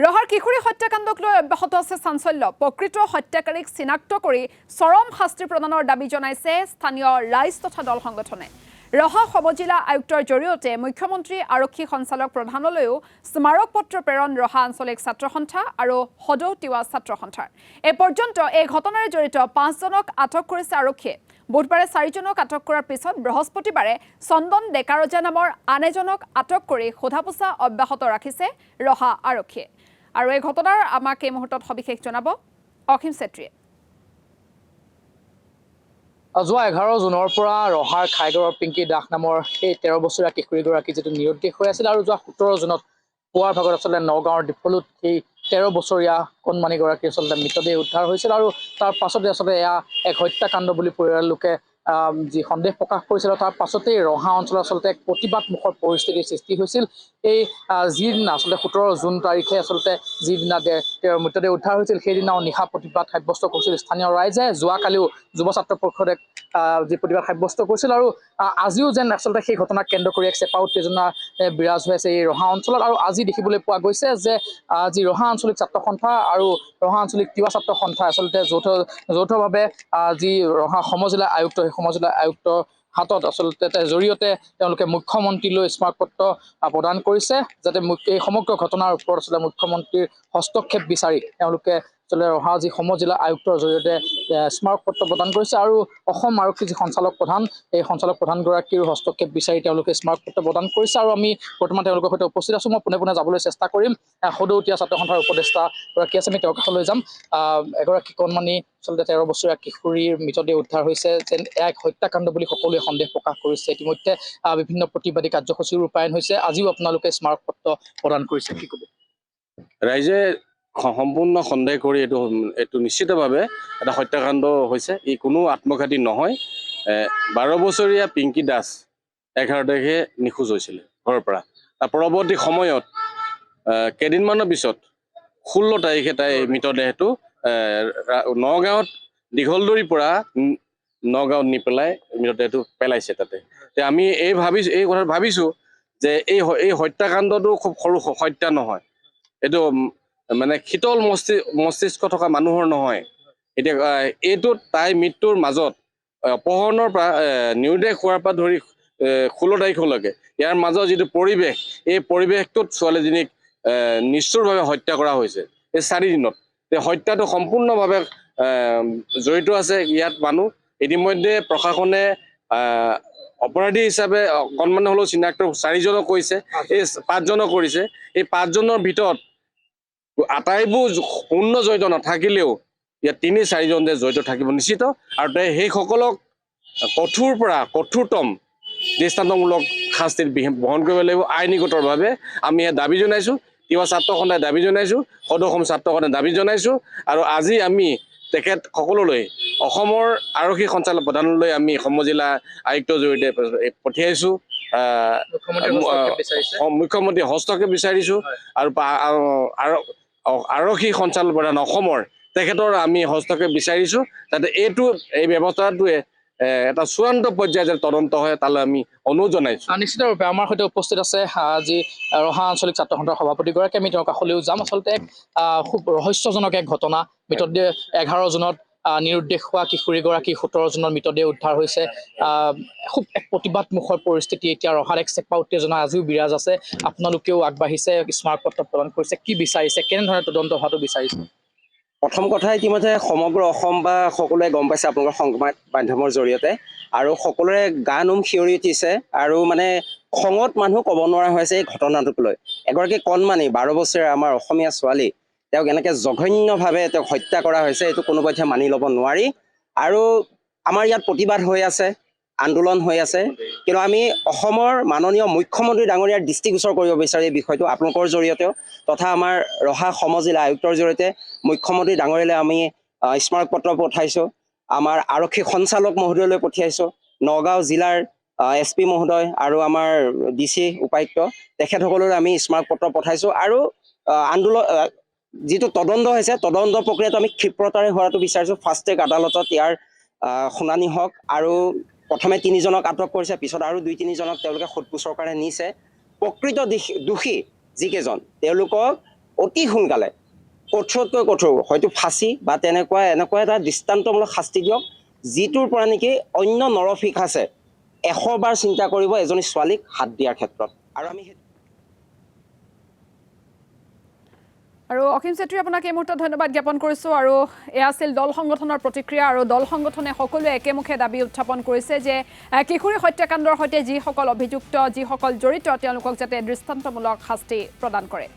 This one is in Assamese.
ৰহাৰ কিশোৰী হত্যাকাণ্ডক লৈ অব্যাহত আছে চাঞ্চল্য প্ৰকৃত হত্যাকাৰীক চিনাক্ত কৰি চৰম শাস্তি প্ৰদানৰ দাবী জনাইছে স্থানীয় ৰাইজ তথা দল সংগঠনে ৰহা সমজিলা আয়ুক্তৰ জৰিয়তে মুখ্যমন্ত্ৰী আৰক্ষী সঞ্চালক প্ৰধানলৈও স্মাৰক পত্ৰ প্ৰেৰণ ৰহা আঞ্চলিক ছাত্ৰ সন্থা আৰু হদৌ তিৱা ছাত্ৰ সন্থাৰ এই পৰ্যন্ত এই ঘটনাৰে জড়িত 5 জনক আটক কৰিছে আৰক্ষীয়ে বুধবাৰে 4 জনক আটক কৰাৰ পিছত বৃহস্পতিবাৰে চন্দন ডেকাৰজা নামৰ আন এজনক আটক কৰি সোধাপোছা অব্যাহত ৰাখিছে ৰহা আৰক্ষীয়ে আৰু এই ঘটনাৰ আমাক এই মুহূৰ্তত সবিশেষ জনাব অখিম চেত্ৰীয়ে যোৱা 11 জুনৰ পৰা ৰহাৰ খাইগড়ৰ পিংকি দাস নামৰ সেই 13 বছৰীয়া কিশোৰীগৰাকী যেটো নিৰুদ্দেশ হৈ আছিল আৰু যোৱা 17 জুনত পুৱাৰ ভাগত আচলতে নগাঁৱৰ ডিফলুত সেই 13 বছৰীয়া কণমানিগৰাকী আচলতে মৃতদেহ উদ্ধাৰ হৈছিল আৰু তাৰ পাছতে আচলতে এয়া এক হত্যাকাণ্ড বুলি পৰিয়ালৰ লোকে যি সন্দেহ প্ৰকাশ কৰিছিল তাৰ পাছতেই ৰহা অঞ্চলত আচলতে এক প্ৰতিবাদমুখৰ পৰিস্থিতিৰ সৃষ্টি হৈছিল এই যিদিনা আচলতে 17 জুন তাৰিখে আচলতে যিদিনা তেওঁৰ মৃতদেহ উদ্ধাৰ হৈছিল সেইদিনাও নিশা প্ৰতিবাদ সাব্যস্ত কৰিছিল স্থানীয় ৰাইজে যোৱাকালিও যুৱ ছাত্ৰ পৰিষদে যি প্ৰতিবাদ সাব্যস্ত কৰিছিল আৰু আজিও যেন আচলতে সেই ঘটনাক কেন্দ্ৰ কৰি এক চেপা উত্তেজনা বিৰাজ হৈ আছে এই ৰহা অঞ্চলত আৰু আজি দেখিবলৈ পোৱা গৈছে যে যি ৰহা আঞ্চলিক ছাত্ৰ সন্থা আৰু ৰহা আঞ্চলিক তিৱা ছাত্ৰ সন্থা আচলতে যৌথভাৱে যি ৰহা সমজিলা আয়ুক্ত সেই সমজিলা আয়ুক্ত হাতত আচলতে জৰিয়তে তেওঁলোকে মুখ্যমন্ত্ৰীলৈ স্মাৰক পত্ৰ প্ৰদান কৰিছে যাতে এই সমগ্ৰ ঘটনাৰ ওপৰত আচলতে মুখ্যমন্ত্ৰীৰ হস্তক্ষেপ বিচাৰি তেওঁলোকে ৰহা যি সমজিলা আয়ুক্তৰ জৰিয়তে স্মাৰক পত্ৰ প্ৰদান কৰিছে আৰু অসম আৰক্ষী যি সঞ্চালক প্ৰধান এই সঞ্চালক প্ৰধানগৰাকীৰ হস্তক্ষেপ বিচাৰি তেওঁলোকে স্মাৰক পত্ৰ প্ৰদান কৰিছে আৰু আমি বৰ্তমান তেওঁলোকৰ সৈতে উপস্থিত আছো মই পোনে যাবলৈ চেষ্টা কৰিম হদৌ তিৱা ছাত্ৰ সন্থাৰ উপদেষ্টা গৰাকী আছে আমি তেওঁৰ কাষলৈ যাম এগৰাকী কণমানি আচলতে 13 বছৰীয়া কিশোৰীৰ মৃতদেহ উদ্ধাৰ হৈছে যেন এক হত্যাকাণ্ড বুলি সকলোৱে সন্দেহ প্ৰকাশ কৰিছে ইতিমধ্যে বিভিন্ন প্ৰতিবাদী কাৰ্যসূচী ৰূপায়ণ হৈছে আজিও আপোনালোকে স্মাৰক পত্ৰ প্ৰদান কৰিছে কি ক'ব ৰাইজে সম্পূৰ্ণ সন্দেহ কৰি এইটো নিশ্চিতভাৱে এটা হত্যাকাণ্ড হৈছে ই কোনো আত্মঘাতী নহয় 12 বছৰীয়া পিংকি দাস 11 তাৰিখে নিখোজ হৈছিল ঘৰৰ পৰা তাৰ পৰৱৰ্তী সময়ত কেইদিনমানৰ পিছত 16 তাৰিখে তাই মৃতদেহটো নগাঁৱত দীঘলদৰীৰ পৰা নগাঁৱত নি পেলাই মৃতদেহটো পেলাইছে তাতে আমি এই কথা ভাবিছো যে এই হত্যাকাণ্ডটো খুব সৰু হত্যা নহয় এইটো মানে শীতল মস্তিষ্ক থকা মানুহৰ নহয় এতিয়া এইটো তাই মৃত্যুৰ মাজত অপহৰণৰ পৰা নিৰুদ্দেশ হোৱাৰ পৰা ধৰি 16 তাৰিখলৈকে ইয়াৰ মাজৰ যিটো পৰিৱেশ এই পৰিৱেশটোত ছোৱালীজনীক নিষ্ঠুৰভাৱে হত্যা কৰা হৈছে এই 4 দিনত হত্যাটো সম্পূৰ্ণভাৱে জড়িত আছে ইয়াত মানুহ ইতিমধ্যে প্ৰশাসনে অপৰাধী হিচাপে অকণমান হ'লেও চিনাক্ত 4 জনক কৰিছে এই 5 জনক কৰিছে এই 5 জনৰ ভিতৰত আটাইবোৰ পূৰ্ণ জড়িত নাথাকিলেও ইয়াত 3-4 জন যে জড়িত থাকিব নিশ্চিত আৰু সেইসকলক কঠোৰ পৰা কঠোৰতম দৃষ্টান্তমূলক শাস্তিৰ বহন কৰিব লাগিব আইনীগতভাৱে আমি দাবী জনাইছো তিৱা ছাত্ৰ সন্থাই দাবী জনাইছো হদৌ অসম ছাত্ৰ সন্থাই দাবী জনাইছো আৰু আজি আমি তেখেত সকলোলৈ অসমৰ আৰক্ষী সঞ্চালক প্ৰধানলৈ আমি সমজিলা আয়ুক্তৰ জৰিয়তে পঠিয়াইছো মুখ্যমন্ত্ৰী হস্তক্ষেপ বিচাৰিছো আৰু আৰক্ষী সঞ্চালক প্ৰধান অসমৰ তেখেতৰ আমি হস্তক্ষেপ বিচাৰিছো যাতে এই ব্যৱস্থাটোৱে এটা চূড়ান্ত পৰ্যায়ৰ যে তদন্ত হয় তালৈ আমি অনুৰোধ জনাইছো নিশ্চিতভাৱে আমাৰ সৈতে উপস্থিত আছে যি ৰহা আঞ্চলিক ছাত্ৰ সন্থাৰ সভাপতিগৰাকী আমি তেওঁৰ কাষলৈও যাম আচলতে খুব ৰহস্যজনক এক ঘটনা মৃতদেহ 11 জুনত নিৰুদ্দেশ হোৱা কিশোৰীগৰাকী 17 জুনৰ মৃতদেহ উদ্ধাৰ হৈছে খুব এক প্ৰতিবাদমুখৰ পৰিস্থিতি এতিয়া ৰহাৰ এক চেপা উত্তেজনা আজিও বিৰাজ আছে আপোনালোকেও আগবাঢ়িছে স্মাৰক পত্ৰ প্ৰদান কৰিছে কি বিচাৰিছে কেনেধৰণে তদন্ত হোৱাটো বিচাৰিছে প্ৰথম কথা ইতিমধ্যে সমগ্ৰ অসম বা সকলোৱে গম পাইছে আপোনালোকৰ সংবাদ মাধ্যমৰ জৰিয়তে আৰু সকলোৰে গা নোম শিয়ৰি উঠিছে আৰু মানে খঙত মানুহ ক'ব নোৱাৰা হৈছে এই ঘটনাটোক লৈ এগৰাকী কণমানি 12 বছৰীয়া আমাৰ অসমীয়া ছোৱালী তেওঁক এনেকৈ জঘন্যভাৱে তেওঁক হত্যা কৰা হৈছে এইটো কোনোপধ্যে মানি ল'ব নোৱাৰি আৰু আমাৰ ইয়াত প্ৰতিবাদ হৈ আছে আন্দোলন হৈ আছে কিন্তু আমি অসমৰ মাননীয় মুখ্যমন্ত্ৰী ডাঙৰীয়াৰ দৃষ্টিগোচৰ কৰিব বিচাৰো এই বিষয়টো আপোনালোকৰ জৰিয়তেও তথা আমাৰ ৰহা সমজিলা আয়ুক্তৰ জৰিয়তে মুখ্যমন্ত্ৰী ডাঙৰীয়ালৈ আমি স্মাৰক পত্ৰ পঠাইছো আমাৰ আৰক্ষী সঞ্চালক মহোদয়লৈ পঠিয়াইছো নগাঁও জিলাৰ SP মহোদয় আৰু আমাৰ DC উপায়ুক্ত তেখেতসকললৈ আমি স্মাৰক পত্ৰ পঠাইছো আৰু আন্দোলন যিটো তদন্ত হৈছে তদন্ত প্ৰক্ৰিয়াটো আমি ক্ষিপ্ৰতাৰে হোৱাটো বিচাৰিছো ফাষ্ট ট্ৰেক আদালতত ইয়াৰ শুনানি হওক আৰু প্ৰথমে 3 জনক আটক কৰিছে পিছত আৰু 2-3 জনক তেওঁলোকে সোধপোছৰ কাৰণে নিছে প্ৰকৃত দোষী যিকেইজন তেওঁলোকক অতি সোনকালে কঠোৰতকৈ কঠোৰ হয়তো ফাঁচী বা এনেকুৱা এটা দৃষ্টান্তমূলক শাস্তি দিয়ক, যিটোৰ পৰা নেকি অন্য নৰফিক আছে 100 বাৰ চিন্তা কৰিব এজনী ছোৱালীক হাত দিয়াৰ ক্ষেত্ৰত। আৰু অসীম চেত্ৰী আপোনাক এই মুহূৰ্তত ধন্যবাদ জ্ঞাপন কৰিছোঁ। আৰু এয়া আছিল দল সংগঠনৰ প্ৰতিক্ৰিয়া। আৰু দল সংগঠনে সকলোৱে একেমুখে দাবী উত্থাপন কৰিছে যে কিশোৰী হত্যাকাণ্ডৰ সৈতে যিসকল অভিযুক্ত, যিসকল জড়িত, তেওঁলোকক যাতে দৃষ্টান্তমূলক শাস্তি প্ৰদান কৰে।